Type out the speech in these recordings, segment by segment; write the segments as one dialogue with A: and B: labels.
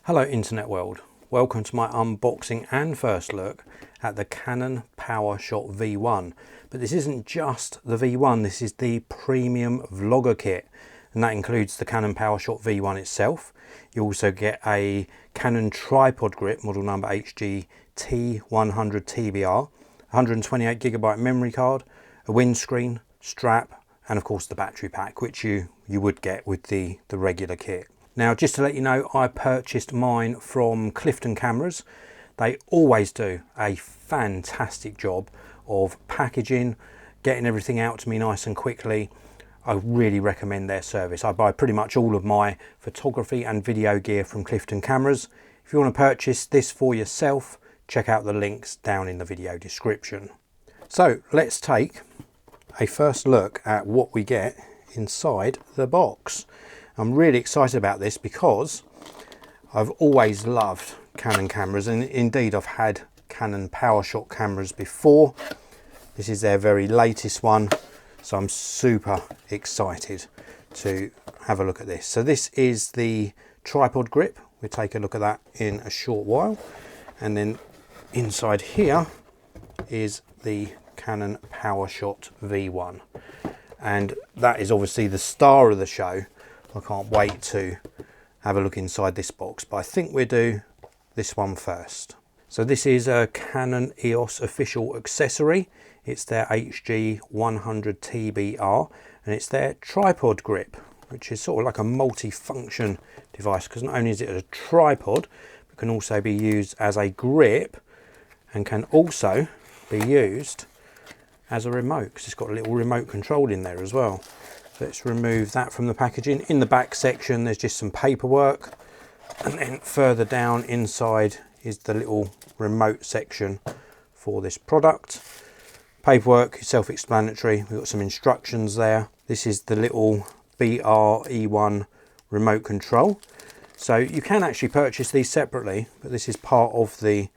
A: Hello internet world, welcome to my unboxing and first look at the Canon PowerShot V1. But this isn't just the V1, this is the premium vlogger kit, and that includes the Canon PowerShot V1 itself. You also get a Canon tripod grip model number HG T100 TBR, 128GB memory card, a windscreen, strap, and of course the battery pack, which you would get with the regular kit. Now, just to let you know, I purchased mine from Clifton Cameras. They always do a fantastic job of packaging, getting everything out to me nice and quickly. I really recommend their service. I buy pretty much all of my photography and video gear from Clifton Cameras. If you want to purchase this for yourself, check out the links down in the video description. So let's take a first look at what we get inside the box. I'm really excited about this because I've always loved Canon cameras, and indeed I've had Canon PowerShot cameras before. This is their very latest one, so I'm super excited to have a look at this. So this is the tripod grip. We'll take a look at that in a short while. And then inside here is the Canon PowerShot V1. And that is obviously the star of the show. I can't wait to have a look inside this box, but I think we'll do this one first. So this is a Canon EOS official accessory. It's their HG 100 TBR, and it's their tripod grip, which is sort of like a multi-function device, because not only is it a tripod, but can also be used as a grip and can also be used as a remote, because it's got a little remote control in there as well. Let's remove that from the packaging. In the back section there's just some paperwork, and then further down inside is the little remote section for this product. Paperwork is self-explanatory. We've got some instructions there. This is the little BRE1 remote control. So you can actually purchase these separately, but this is part of the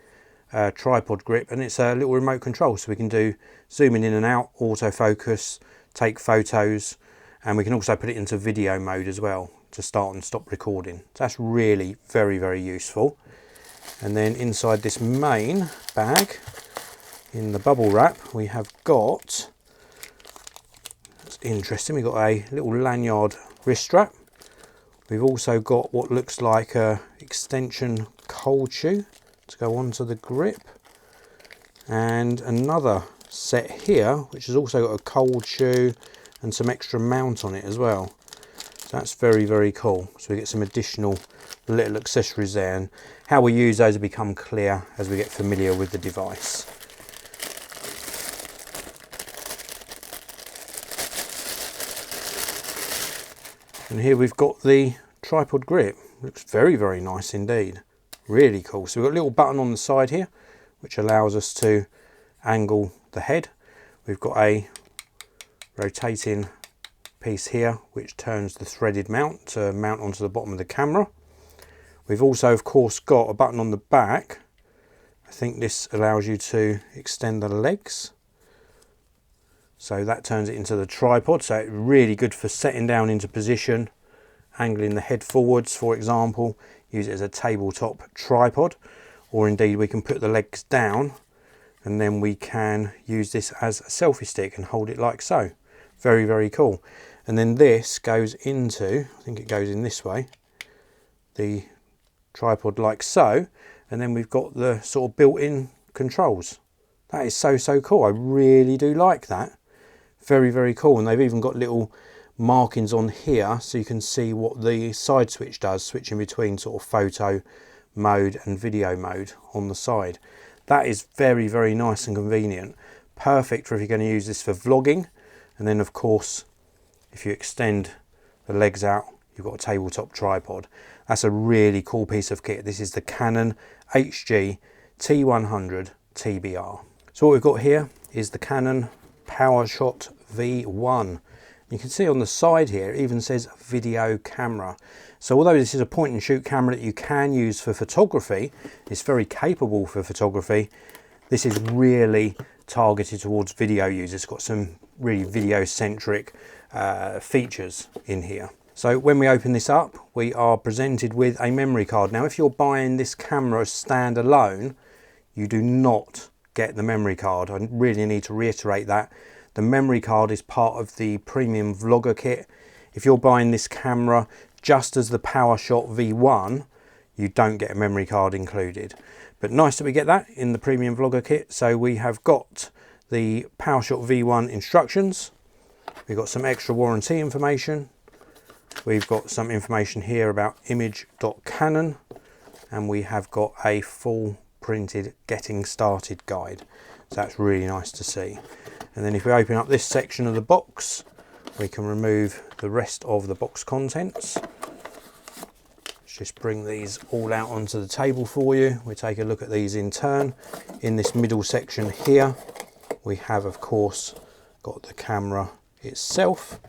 A: tripod grip, and it's a little remote control, so we can do zooming in and out, autofocus, take photos, and we can also put it into video mode as well to start and stop recording. So that's really very useful. And then inside this main bag, in the bubble wrap, we have got, that's interesting, we've got a little lanyard wrist strap. We've also got what looks like a extension cold shoe to go onto the grip, and another set here which has also got a cold shoe and some extra mount on it as well. So that's very cool. So we get some additional little accessories there, and how we use those will become clear as we get familiar with the device. And here we've got the tripod grip. Looks very nice indeed. Really cool. So we've got a little button on the side here which allows us to angle the head. We've got a rotating piece here which turns the threaded mount to mount onto the bottom of the camera. We've also of course got a button on the back. I think this allows you to extend the legs, so that turns it into the tripod. So it's really good for setting down into position, angling the head forwards, for example. Use it as a tabletop tripod, or indeed we can put the legs down and then we can use this as a selfie stick and hold it like so. Very cool. And then this goes into, I think it goes in this way, the tripod like so, and then we've got the sort of built-in controls. That is so cool. I really do like that. Very cool. And they've even got little markings on here so you can see what the side switch does, switching between sort of photo mode and video mode on the side. That is very nice and convenient. Perfect for if you're going to use this for vlogging. And then of course, if you extend the legs out, you've got a tabletop tripod. That's a really cool piece of kit. This is the Canon HG T100 TBR. So what we've got here is the Canon PowerShot V1. You can see on the side here, it even says video camera. So although this is a point and shoot camera that you can use for photography, it's very capable for photography. This is really targeted towards video users. It's got some really video centric features in here. So when we open this up, we are presented with a memory card. Now, if you're buying this camera standalone, you do not get the memory card. I really need to reiterate that. The memory card is part of the premium vlogger kit. If you're buying this camera just as the PowerShot V1, you don't get a memory card included. But nice that we get that in the premium vlogger kit. So we have got the PowerShot V1 instructions. We've got some extra warranty information. We've got some information here about image.canon, and we have got a full printed getting started guide. So that's really nice to see. And then if we open up this section of the box, we can remove the rest of the box contents. Let's just bring these all out onto the table for you. We take a look at these in turn. In this middle section here, we have of course got the camera itself.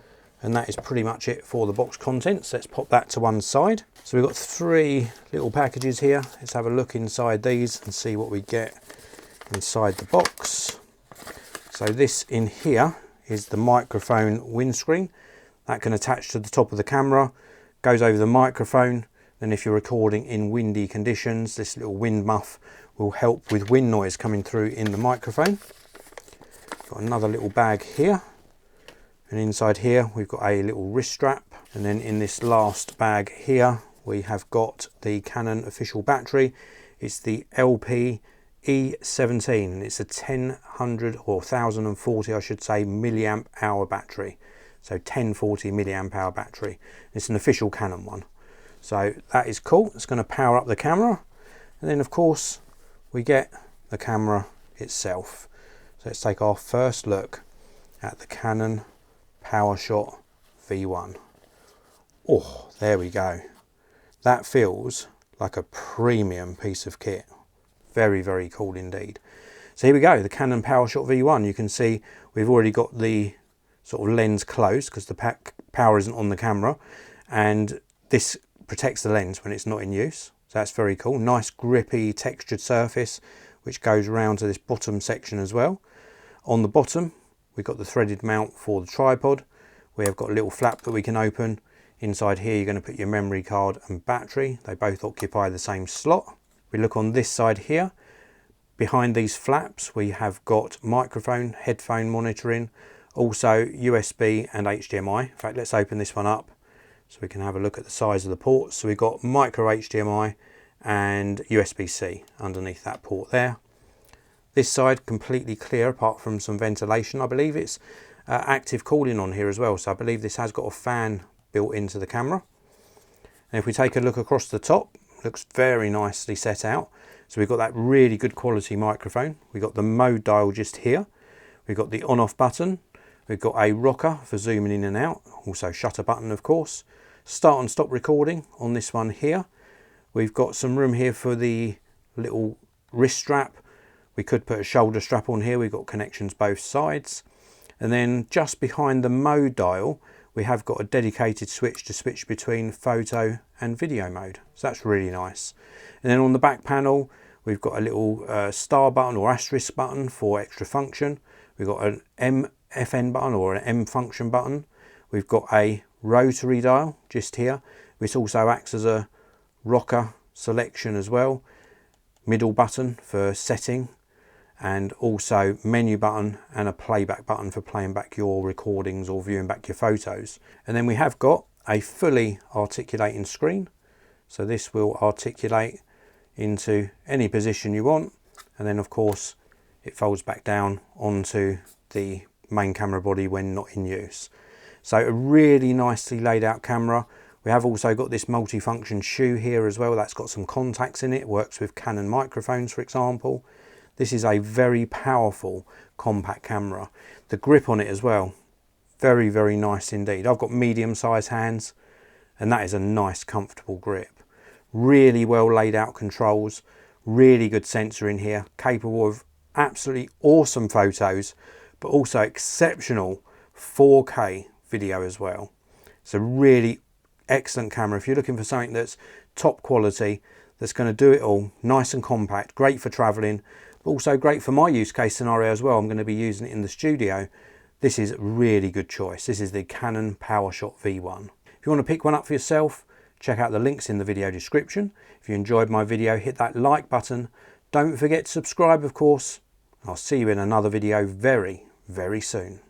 A: And that is pretty much it for the box contents. Let's pop that to one side. So we've got 3 little packages here. Let's have a look inside these and see what we get inside the box. So this in here is the microphone windscreen. That can attach to the top of the camera, goes over the microphone. Then if you're recording in windy conditions, this little wind muff will help with wind noise coming through in the microphone. Got another little bag here. And inside here we've got a little wrist strap, and then in this last bag here we have got the Canon official battery. It's the LP E17, and it's a 1100 or 1040 I should say milliamp hour battery. So 1040 milliamp hour battery. It's an official Canon one. So that is cool. It's going to power up the camera, and then of course we get the camera itself. So let's take our first look at the Canon PowerShot V1. Oh, there we go. That feels like a premium piece of kit. Very, very cool indeed. So here we go, the Canon PowerShot V1. You can see we've already got the sort of lens closed because the power isn't on the camera, and this protects the lens when it's not in use. So that's very cool. Nice grippy textured surface which goes around to this bottom section as well. On the bottom we've got the threaded mount for the tripod. We have got a little flap that we can open. Inside here you're going to put your memory card and battery. They both occupy the same slot. We look on this side here. Behind these flaps we have got microphone, headphone monitoring, also USB and HDMI. In fact, let's open this one up so we can have a look at the size of the ports. So we've got micro HDMI and USB-C underneath that port there. This side completely clear apart from some ventilation. I believe it's active cooling on here as well, so I believe this has got a fan built into the camera. And if we take a look across the top, looks very nicely set out. So we've got that really good quality microphone. We've got the mode dial just here. We've got the on-off button. We've got a rocker for zooming in and out, also shutter button of course. Start and stop recording on this one here. We've got some room here for the little wrist strap. We could put a shoulder strap on here. We've got connections both sides. And then just behind the mode dial, we have got a dedicated switch to switch between photo and video mode. So that's really nice. And then on the back panel, we've got a little star button or asterisk button for extra function. We've got an MFN button or an M function button. We've got a rotary dial just here, which also acts as a rocker selection as well. Middle button for setting, and also menu button and a playback button for playing back your recordings or viewing back your photos. And then we have got a fully articulating screen. So this will articulate into any position you want. And then of course it folds back down onto the main camera body when not in use. So a really nicely laid out camera. We have also got this multifunction shoe here as well. That's got some contacts in it. Works with Canon microphones, for example. This is a very powerful compact camera. The grip on it as well, very, very nice indeed. I've got medium-sized hands, and that is a nice, comfortable grip. Really well laid out controls, really good sensor in here, capable of absolutely awesome photos, but also exceptional 4K video as well. It's a really excellent camera. If you're looking for something that's top quality, that's going to do it all, nice and compact, great for traveling, but also great for my use case scenario as well. I'm going to be using it in the studio. This is a really good choice. This is the Canon PowerShot V1. If you want to pick one up for yourself, check out the links in the video description. If you enjoyed my video, hit that like button. Don't forget to subscribe, of course. I'll see you in another video very, very soon.